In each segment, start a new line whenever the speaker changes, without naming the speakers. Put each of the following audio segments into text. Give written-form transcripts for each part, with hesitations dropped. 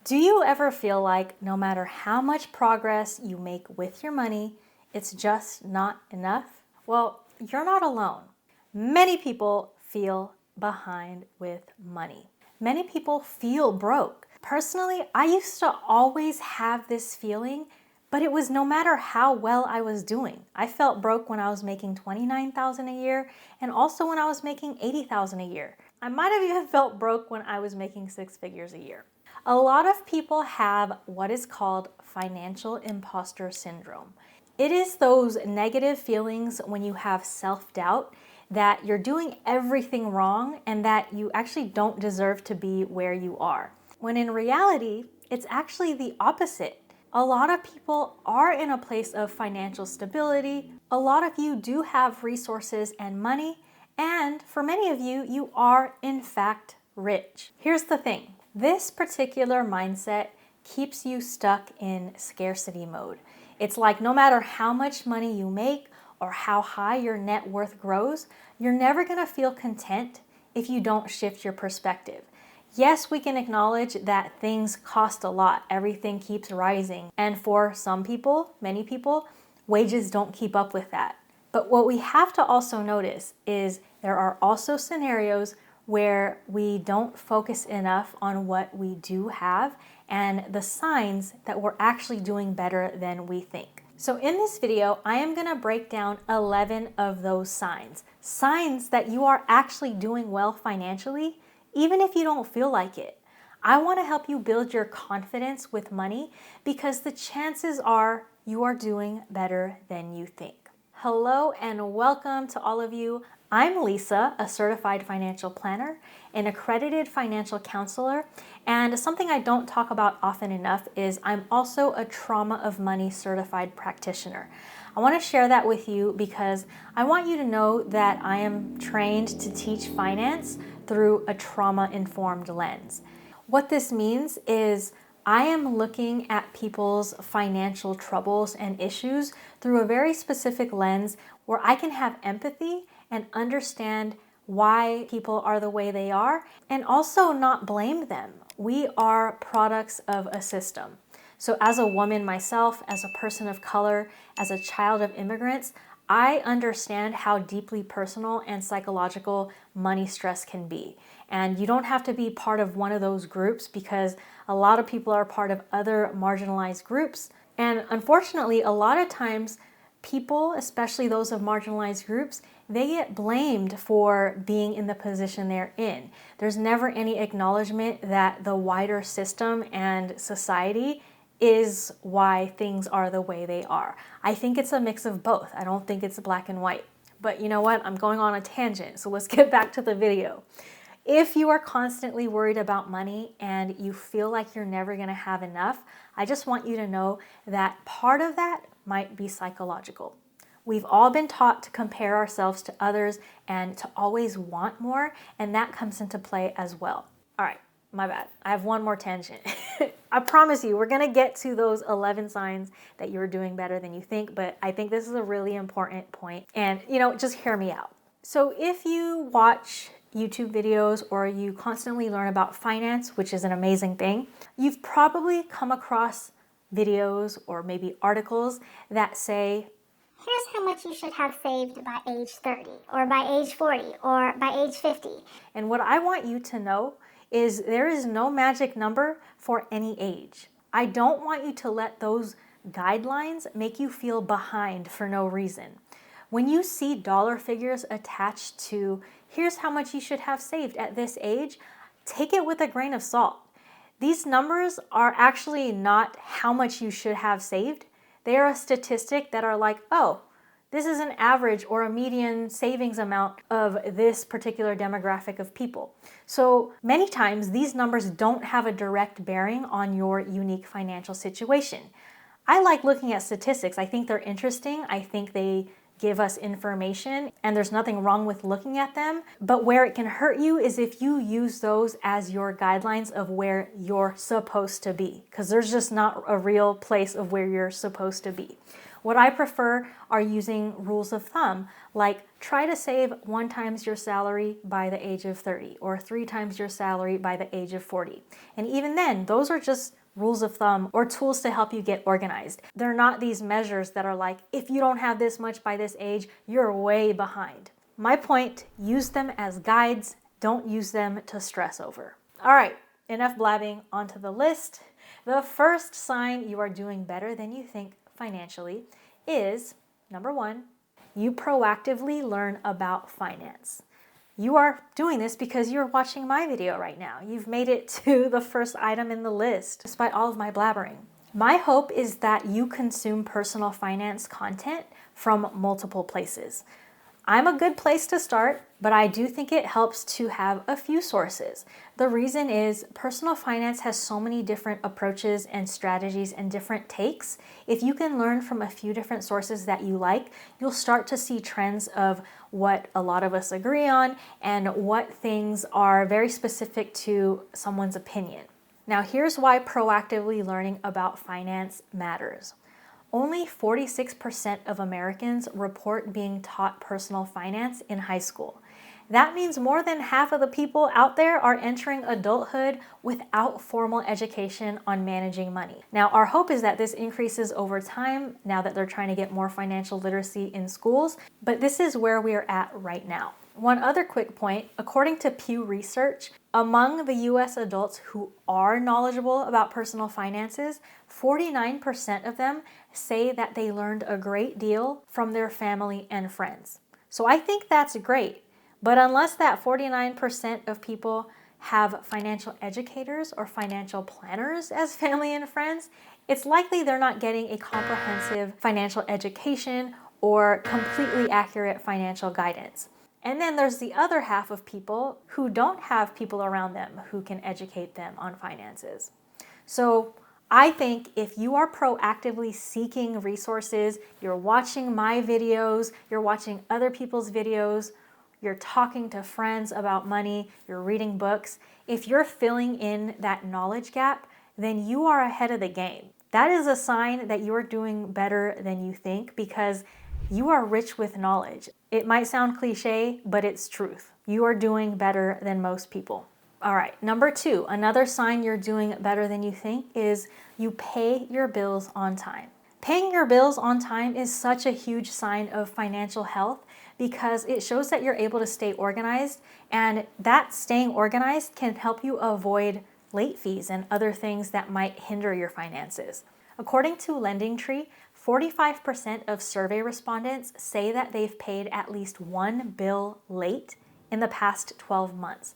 Do you ever feel like no matter how much progress you make with your money, it's just not enough? Well, you're not alone. Many people feel behind with money. Many people feel broke. Personally, I used to always have this feeling, but it was no matter how well I was doing. I felt broke when I was making $29,000 a year and also when I was making $80,000 a year. I might have even felt broke when I was making six figures a year. A lot of people have what is called financial imposter syndrome. It is those negative feelings when you have self-doubt that you're doing everything wrong and that you actually don't deserve to be where you are. When in reality, it's actually the opposite. A lot of people are in a place of financial stability. A lot of you do have resources and money, and for many of you, you are in fact rich. Here's the thing. This particular mindset keeps you stuck in scarcity mode. It's like no matter how much money you make or how high your net worth grows, you're never gonna feel content if you don't shift your perspective. Yes, we can acknowledge that things cost a lot. Everything keeps rising. And for some people, many people, wages don't keep up with that. But what we have to also notice is there are also scenarios where we don't focus enough on what we do have and the signs that we're actually doing better than we think. So in this video, I am gonna break down 11 of those signs. Signs that you are actually doing well financially, even if you don't feel like it. I wanna help you build your confidence with money because the chances are you are doing better than you think. Hello and welcome to all of you. I'm Lissa, a certified financial planner, an accredited financial counselor, and something I don't talk about often enough is I'm also a trauma of money certified practitioner. I want to share that with you because I want you to know that I am trained to teach finance through a trauma-informed lens. What this means is I am looking at people's financial troubles and issues through a very specific lens where I can have empathy and understand why people are the way they are and also not blame them. We are products of a system. So as a woman myself, as a person of color, as a child of immigrants, I understand how deeply personal and psychological money stress can be. And you don't have to be part of one of those groups because a lot of people are part of other marginalized groups. And unfortunately, a lot of times people, especially those of marginalized groups, they get blamed for being in the position they're in. There's never any acknowledgement that the wider system and society is why things are the way they are. I think it's a mix of both. I don't think it's black and white. But you know what? I'm going on a tangent, so let's get back to the video. If you are constantly worried about money and you feel like you're never gonna have enough, I just want you to know that part of that might be psychological. We've all been taught to compare ourselves to others and to always want more, and that comes into play as well. All right, my bad. I have one more tangent. I promise you, we're gonna get to those 11 signs that you're doing better than you think, but I think this is a really important point. And just hear me out. So if you watch YouTube videos or you constantly learn about finance, which is an amazing thing, you've probably come across videos or maybe articles that say,
here's how much you should have saved by age 30 or by age 40 or by age 50.
And what I want you to know is there is no magic number for any age. I don't want you to let those guidelines make you feel behind for no reason. When you see dollar figures attached to here's how much you should have saved at this age, take it with a grain of salt. These numbers are actually not how much you should have saved. They are a statistic that are like, oh, this is an average or a median savings amount of this particular demographic of people. So many times these numbers don't have a direct bearing on your unique financial situation. I like looking at statistics. I think they're interesting. I think they give us information and there's nothing wrong with looking at them. But where it can hurt you is if you use those as your guidelines of where you're supposed to be, because there's just not a real place of where you're supposed to be. What I prefer are using rules of thumb, like try to save 1 times your salary by the age of 30 or 3 times your salary by the age of 40. And even then, those are just rules of thumb or tools to help you get organized. They're not these measures that are like, if you don't have this much by this age, you're way behind. My point, use them as guides, don't use them to stress over. All right, enough blabbing, onto the list. The first sign you are doing better than you think financially is, number 1, you proactively learn about finance. You are doing this because you're watching my video right now. You've made it to the first item in the list, despite all of my blabbering. My hope is that you consume personal finance content from multiple places. I'm a good place to start, but I do think it helps to have a few sources. The reason is personal finance has so many different approaches and strategies and different takes. If you can learn from a few different sources that you like, you'll start to see trends of what a lot of us agree on and what things are very specific to someone's opinion. Now, here's why proactively learning about finance matters. Only 46% of Americans report being taught personal finance in high school. That means more than half of the people out there are entering adulthood without formal education on managing money. Now, our hope is that this increases over time now that they're trying to get more financial literacy in schools, but this is where we are at right now. One other quick point, according to Pew Research, among the US adults who are knowledgeable about personal finances, 49% of them say that they learned a great deal from their family and friends. So I think that's great. But unless that 49% of people have financial educators or financial planners as family and friends, it's likely they're not getting a comprehensive financial education or completely accurate financial guidance. And then there's the other half of people who don't have people around them who can educate them on finances. So I think if you are proactively seeking resources, you're watching my videos, you're watching other people's videos, you're talking to friends about money, you're reading books, if you're filling in that knowledge gap, then you are ahead of the game. That is a sign that you're doing better than you think because you are rich with knowledge. It might sound cliche, but it's truth. You are doing better than most people. All right, number 2, another sign you're doing better than you think is you pay your bills on time. Paying your bills on time is such a huge sign of financial health because it shows that you're able to stay organized, and that staying organized can help you avoid late fees and other things that might hinder your finances. According to LendingTree, 45% of survey respondents say that they've paid at least one bill late in the past 12 months.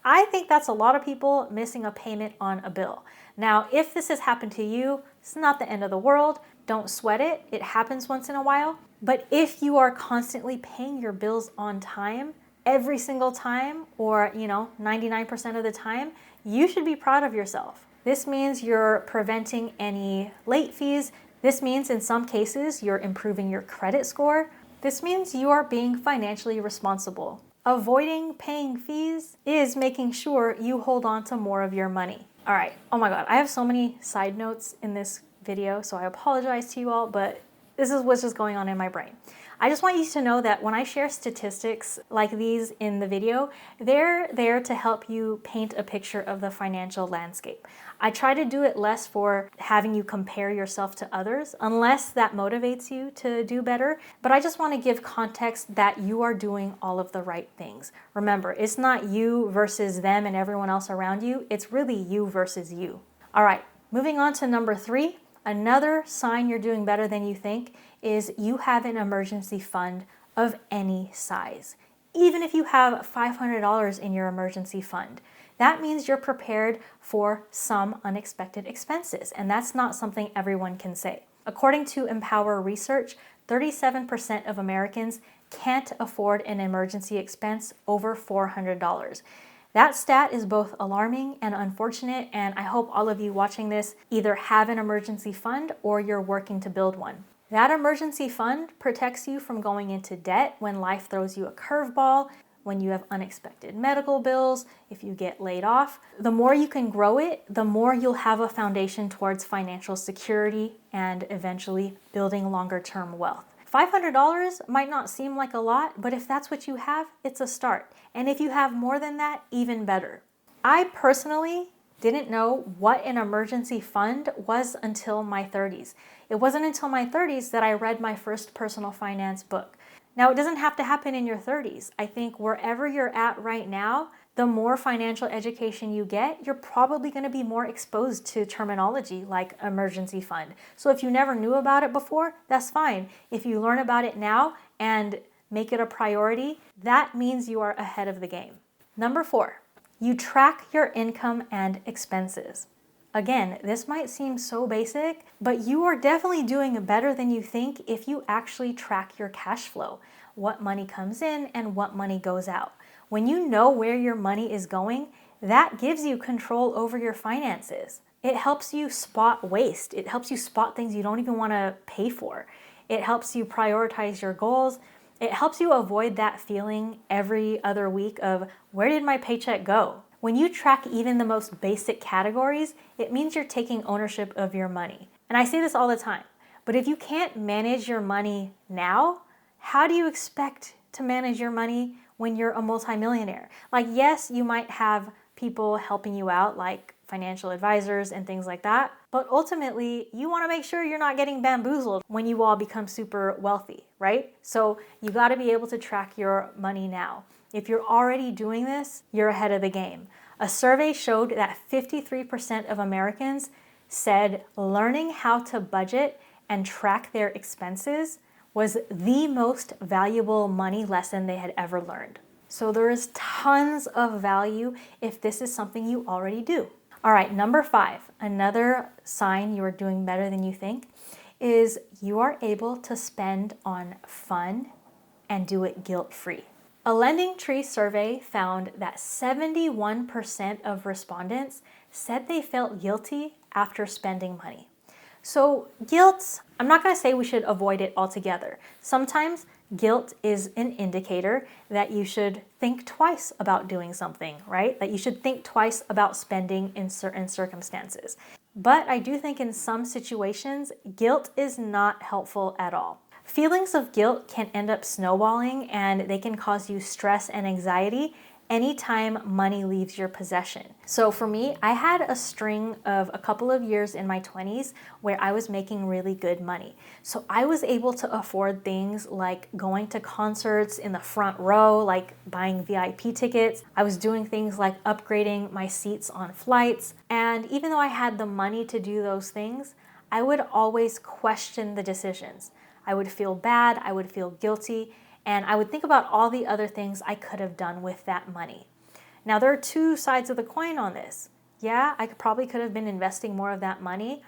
I think that's a lot of people missing a payment on a bill. Now, if this has happened to you, it's not the end of the world. Don't sweat it. It happens once in a while. But if you are constantly paying your bills on time, every single time, or 99% of the time, you should be proud of yourself. This means you're preventing any late fees. This means in some cases you're improving your credit score. This means you are being financially responsible. Avoiding paying fees is making sure you hold on to more of your money. All right, oh my God, I have so many side notes in this video, so I apologize to you all, but this is what's just going on in my brain. I just want you to know that when I share statistics like these in the video, they're there to help you paint a picture of the financial landscape. I try to do it less for having you compare yourself to others, unless that motivates you to do better. But I just want to give context that you are doing all of the right things. Remember, it's not you versus them and everyone else around you. It's really you versus you. All right, moving on to number 3. Another sign you're doing better than you think is you have an emergency fund of any size. Even if you have $500 in your emergency fund, that means you're prepared for some unexpected expenses, and that's not something everyone can say. According to Empower Research, 37% of Americans can't afford an emergency expense over $400. That stat is both alarming and unfortunate, and I hope all of you watching this either have an emergency fund or you're working to build one. That emergency fund protects you from going into debt when life throws you a curveball, when you have unexpected medical bills, if you get laid off. The more you can grow it, the more you'll have a foundation towards financial security and eventually building longer-term wealth. $500 might not seem like a lot, but if that's what you have, it's a start. And if you have more than that, even better. I personally didn't know what an emergency fund was until my 30s. It wasn't until my 30s that I read my first personal finance book. Now, it doesn't have to happen in your 30s. I think wherever you're at right now, the more financial education you get, you're probably going to be more exposed to terminology like emergency fund. So if you never knew about it before, that's fine. If you learn about it now and make it a priority, that means you are ahead of the game. Number 4, you track your income and expenses. Again, this might seem so basic, but you are definitely doing better than you think if you actually track your cash flow, what money comes in and what money goes out. When you know where your money is going, that gives you control over your finances. It helps you spot waste. It helps you spot things you don't even want to pay for. It helps you prioritize your goals. It helps you avoid that feeling every other week of, where did my paycheck go? When you track even the most basic categories, it means you're taking ownership of your money. And I say this all the time, but if you can't manage your money now, how do you expect to manage your money when you're a multimillionaire? Like, yes, you might have people helping you out, like financial advisors and things like that, but ultimately, you want to make sure you're not getting bamboozled when you all become super wealthy, right? So you got to be able to track your money now. If you're already doing this, you're ahead of the game. A survey showed that 53% of Americans said learning how to budget and track their expenses was the most valuable money lesson they had ever learned. So there is tons of value if this is something you already do. All right, number 5, another sign you are doing better than you think is you are able to spend on fun and do it guilt-free. A Lending Tree survey found that 71% of respondents said they felt guilty after spending money. So guilt, I'm not going to say we should avoid it altogether. Sometimes guilt is an indicator that you should think twice about doing something, right? That you should think twice about spending in certain circumstances. But I do think in some situations, guilt is not helpful at all. Feelings of guilt can end up snowballing and they can cause you stress and anxiety anytime money leaves your possession. So for me, I had a string of a couple of years in my 20s where I was making really good money. So I was able to afford things like going to concerts in the front row, like buying VIP tickets. I was doing things like upgrading my seats on flights. And even though I had the money to do those things, I would always question the decisions. I would feel bad, I would feel guilty, and I would think about all the other things I could have done with that money. Now, there are two sides of the coin on this. Yeah, I probably could have been investing more of that money,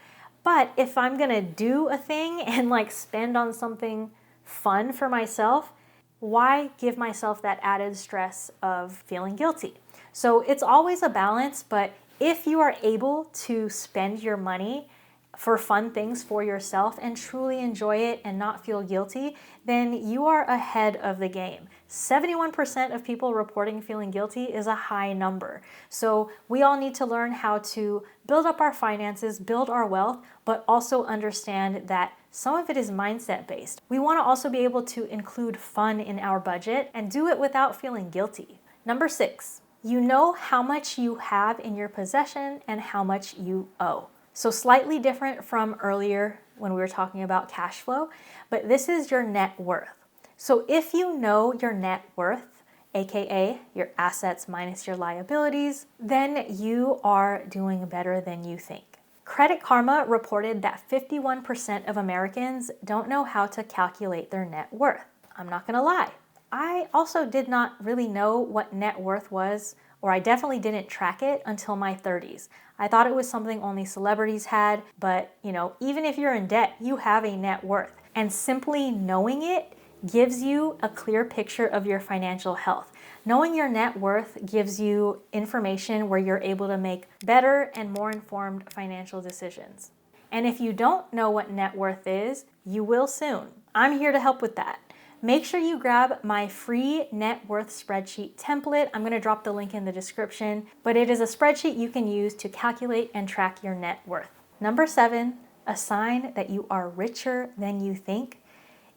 but if I'm gonna do a thing and like spend on something fun for myself, why give myself that added stress of feeling guilty? So it's always a balance, but if you are able to spend your money for fun things for yourself and truly enjoy it and not feel guilty, then you are ahead of the game. 71% of people reporting feeling guilty is a high number. So we all need to learn how to build up our finances, build our wealth, but also understand that some of it is mindset based. We want to also be able to include fun in our budget and do it without feeling guilty. Number 6, you know how much you have in your possession and how much you owe. So slightly different from earlier when we were talking about cash flow, but this is your net worth. So if you know your net worth, aka your assets minus your liabilities, then you are doing better than you think. Credit Karma reported that 51% of Americans don't know how to calculate their net worth. I'm not gonna lie, I also did not really know what net worth was, or I definitely didn't track it until my 30s. I thought it was something only celebrities had, but even if you're in debt, you have a net worth. And simply knowing it gives you a clear picture of your financial health. Knowing your net worth gives you information where you're able to make better and more informed financial decisions. And if you don't know what net worth is, you will soon. I'm here to help with that. make sure you grab my free net worth spreadsheet template. I'm gonna drop the link in the description, but it is a spreadsheet you can use to calculate and track your net worth. Number 7, a sign that you are richer than you think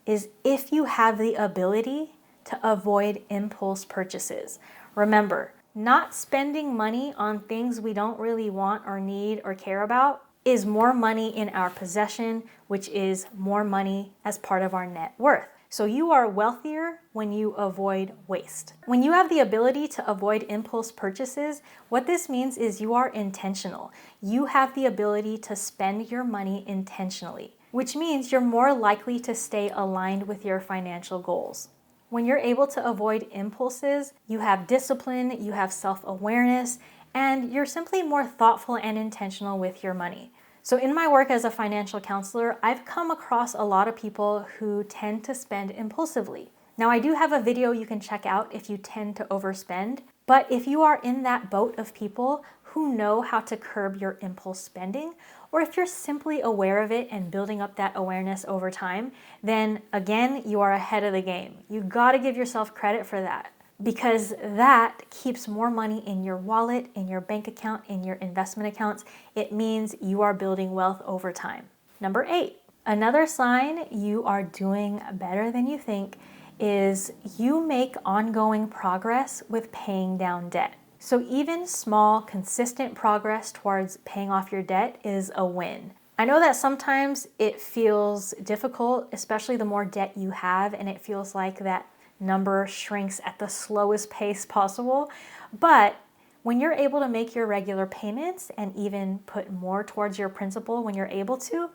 is if you have the ability to avoid impulse purchases. Remember, not spending money on things we don't really want or need or care about is more money in our possession, which is more money as part of our net worth. So you are wealthier when you avoid waste. When you have the ability to avoid impulse purchases, what this means is you are intentional. You have the ability to spend your money intentionally, which means you're more likely to stay aligned with your financial goals. When you're able to avoid impulses, you have discipline, you have self-awareness, and you're simply more thoughtful and intentional with your money. So in my work as a financial counselor, I've come across a lot of people who tend to spend impulsively. Now, I do have a video you can check out if you tend to overspend, but if you are in that boat of people who know how to curb your impulse spending, or if you're simply aware of it and building up that awareness over time, then again, you are ahead of the game. You gotta give yourself credit for that, because that keeps more money in your wallet, in your bank account, in your investment accounts. It means you are building wealth over time. Number 8, another sign you are doing better than you think is you make ongoing progress with paying down debt. So even small, consistent progress towards paying off your debt is a win. I know that sometimes it feels difficult, especially the more debt you have, and it feels like that number shrinks at the slowest pace possible. But when you're able to make your regular payments and even put more towards your principal when you're able to,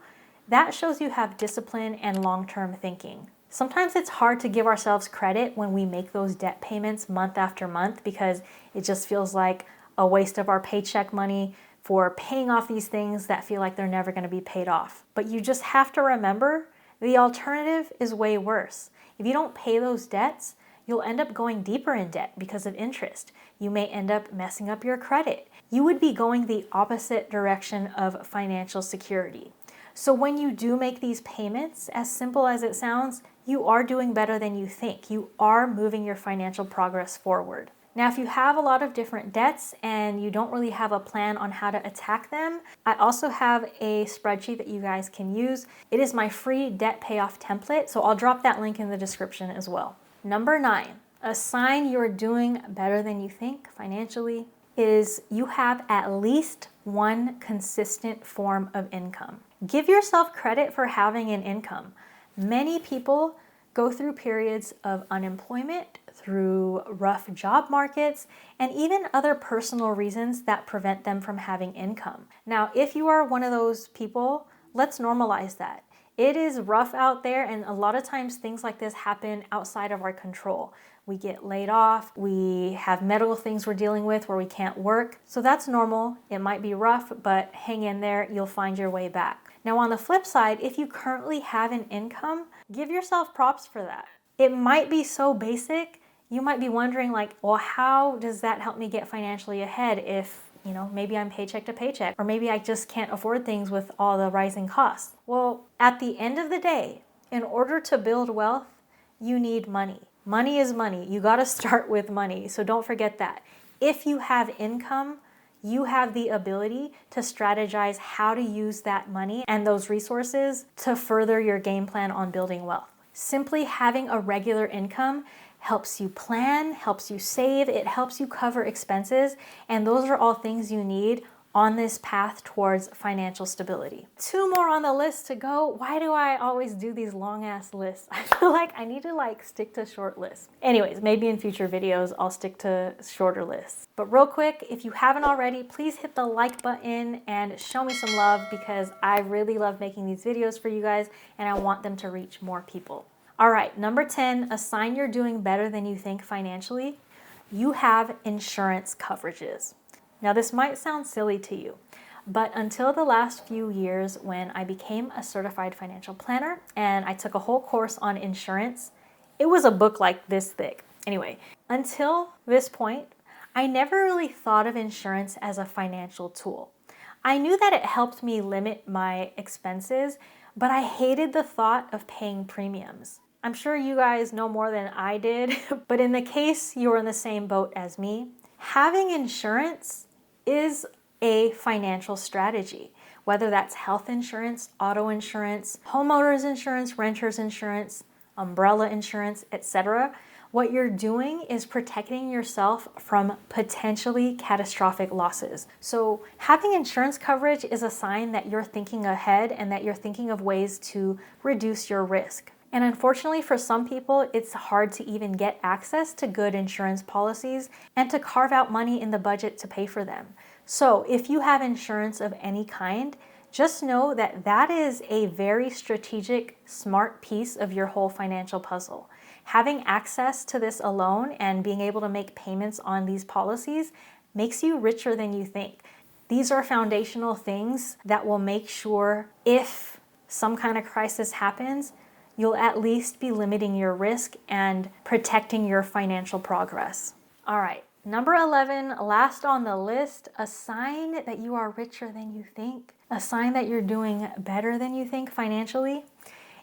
that shows you have discipline and long-term thinking. Sometimes it's hard to give ourselves credit when we make those debt payments month after month because it just feels like a waste of our paycheck money for paying off these things that feel like they're never going to be paid off. But you just have to remember the alternative is way worse. If you don't pay those debts, you'll end up going deeper in debt because of interest. You may end up messing up your credit. You would be going the opposite direction of financial security. So when you do make these payments, as simple as it sounds, you are doing better than you think. You are moving your financial progress forward. Now, if you have a lot of different debts and you don't really have a plan on how to attack them, I also have a spreadsheet that you guys can use. It is my free debt payoff template, so I'll drop that link in the description as well. Number 9, a sign you're doing better than you think financially is you have at least one consistent form of income. Give yourself credit for having an income. Many people go through periods of unemployment, through rough job markets, and even other personal reasons that prevent them from having income. Now, if you are one of those people, let's normalize that. It is rough out there, and a lot of times things like this happen outside of our control. We get laid off, we have medical things we're dealing with where we can't work. So that's normal. It might be rough, but hang in there, you'll find your way back. Now on the flip side, if you currently have an income, give yourself props for that. It might be so basic, you might be wondering like, well, how does that help me get financially ahead if, maybe I'm paycheck to paycheck, or maybe I just can't afford things with all the rising costs? Well, at the end of the day, in order to build wealth, you need money. Money is money. You got to start with money. So don't forget that. If you have income, you have the ability to strategize how to use that money and those resources to further your game plan on building wealth. Simply having a regular income helps you plan, helps you save, it helps you cover expenses, and those are all things you need on this path towards financial stability. 2 more on the list to go. Why do I always do these long ass lists? I feel like I need to stick to short lists. Anyways, maybe in future videos I'll stick to shorter lists. But real quick, if you haven't already, please hit the like button and show me some love because I really love making these videos for you guys and I want them to reach more people. All right, number 10, a sign you're doing better than you think financially, you have insurance coverages. Now, this might sound silly to you, but until the last few years when I became a certified financial planner and I took a whole course on insurance, it was a book like this thick. Anyway, until this point, I never really thought of insurance as a financial tool. I knew that it helped me limit my expenses, but I hated the thought of paying premiums. I'm sure you guys know more than I did, but in the case you're in the same boat as me, having insurance is a financial strategy. Whether that's health insurance, auto insurance, homeowners insurance, renters insurance, umbrella insurance, etc. What you're doing is protecting yourself from potentially catastrophic losses. So having insurance coverage is a sign that you're thinking ahead and that you're thinking of ways to reduce your risk. And unfortunately for some people, it's hard to even get access to good insurance policies and to carve out money in the budget to pay for them. So if you have insurance of any kind, just know that that is a very strategic, smart piece of your whole financial puzzle. Having access to this alone and being able to make payments on these policies makes you richer than you think. These are foundational things that will make sure if some kind of crisis happens, you'll at least be limiting your risk and protecting your financial progress. All right. Number 11, last on the list, a sign that you are richer than you think, a sign that you're doing better than you think financially,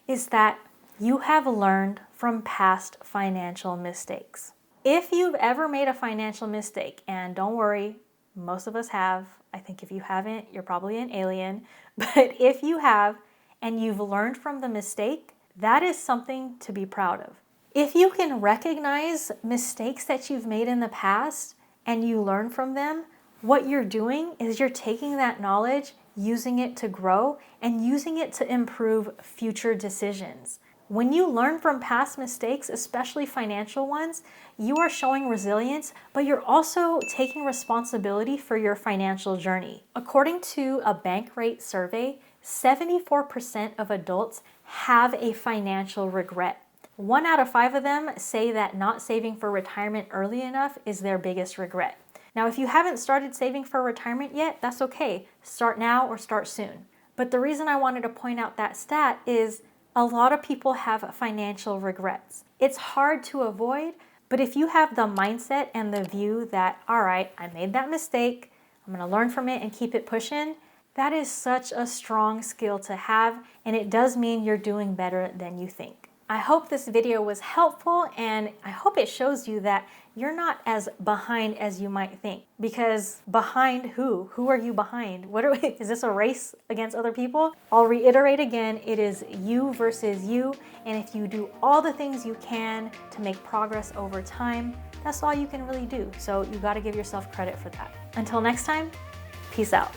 is that you have learned from past financial mistakes. If you've ever made a financial mistake, and don't worry, most of us have, I think if you haven't, you're probably an alien, but if you have and you've learned from the mistake, that is something to be proud of. If you can recognize mistakes that you've made in the past and you learn from them, what you're doing is you're taking that knowledge, using it to grow, and using it to improve future decisions. When you learn from past mistakes, especially financial ones, you are showing resilience, but you're also taking responsibility for your financial journey. According to a Bankrate survey, 74% of adults have a financial regret. 1 out of 5 of them say that not saving for retirement early enough is their biggest regret. Now, if you haven't started saving for retirement yet, that's okay. Start now or start soon. But the reason I wanted to point out that stat is a lot of people have financial regrets. It's hard to avoid, but if you have the mindset and the view that, all right, I made that mistake, I'm going to learn from it and keep it pushing, that is such a strong skill to have, and it does mean you're doing better than you think. I hope this video was helpful, and I hope it shows you that you're not as behind as you might think. Because behind who? Who are you behind? Is this a race against other people? I'll reiterate again, it is you versus you, and if you do all the things you can to make progress over time, that's all you can really do. So you got to give yourself credit for that. Until next time, peace out.